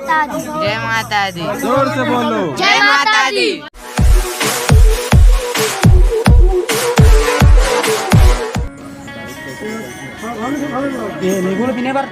माता दी। जय माता दी। जोर से बोलो। जय माता दी। ये निगुण पीने पर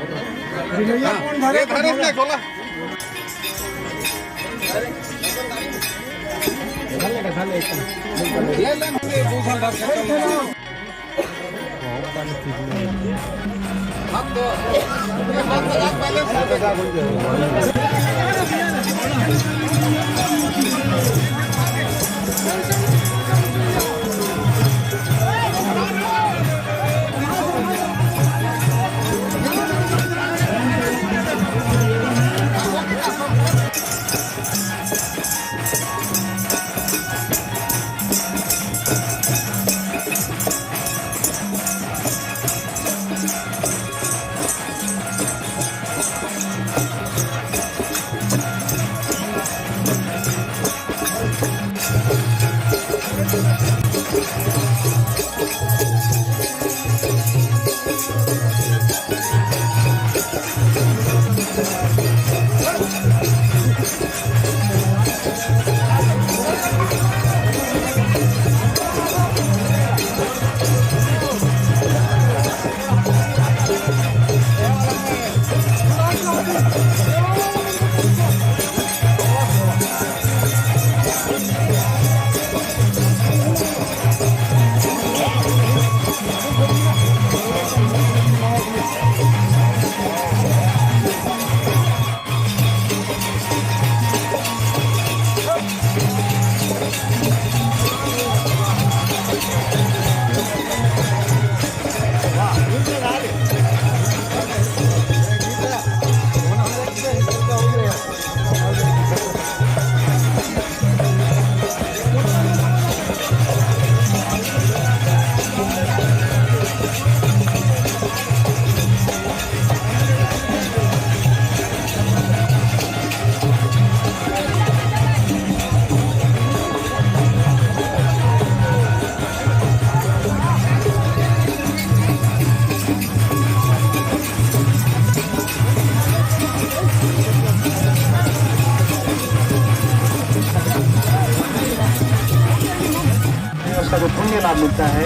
को पुण्य लाभ मिलता है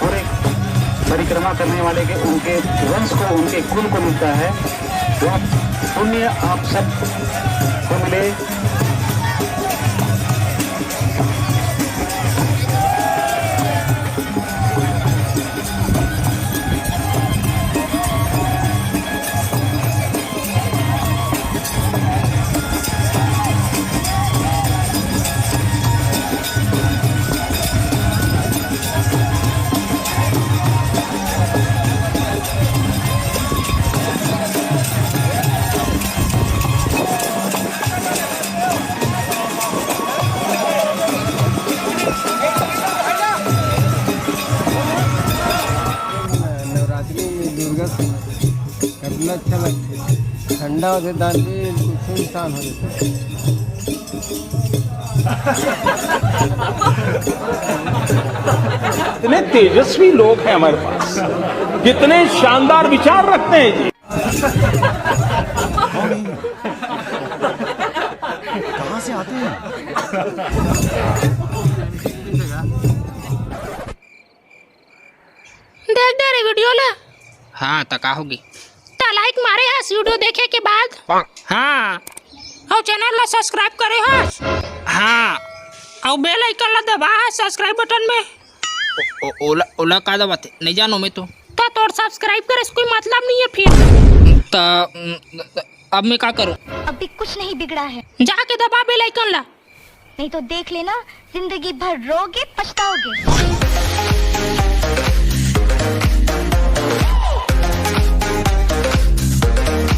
और एक परिक्रमा करने वाले के उनके वंश को उनके कुल को मिलता है। वह पुण्य आप सब को मिले। करना अच्छा लगता है। ठंडा हो जाता है, सुनसान हो जाता है। कितने तेजस्वी लोग हैं हमारे पास, कितने शानदार विचार रखते हैं जी। कहाँ से आते हैं? देख दे रे वीडियो ला। हाँ तो का होगी? ता लाइक मारे हस वीडियो देखे के बाद। हाँ और चैनल ला सब्सक्राइब करे हस। हाँ और बेल आइकन ला दबा हस सब्सक्राइब बटन में। ओला ओला का दबाते नहीं जानो मैं तो तोड़ सब्सक्राइब करे से कोई मतलब नहीं है फिर। तो अब मैं क्या करूँ? अभी कुछ नहीं बिगड़ा है, जाके दबा बेल आइकन ला, नहीं तो देख लेना जिंदगी भर रोगे पछताओगे।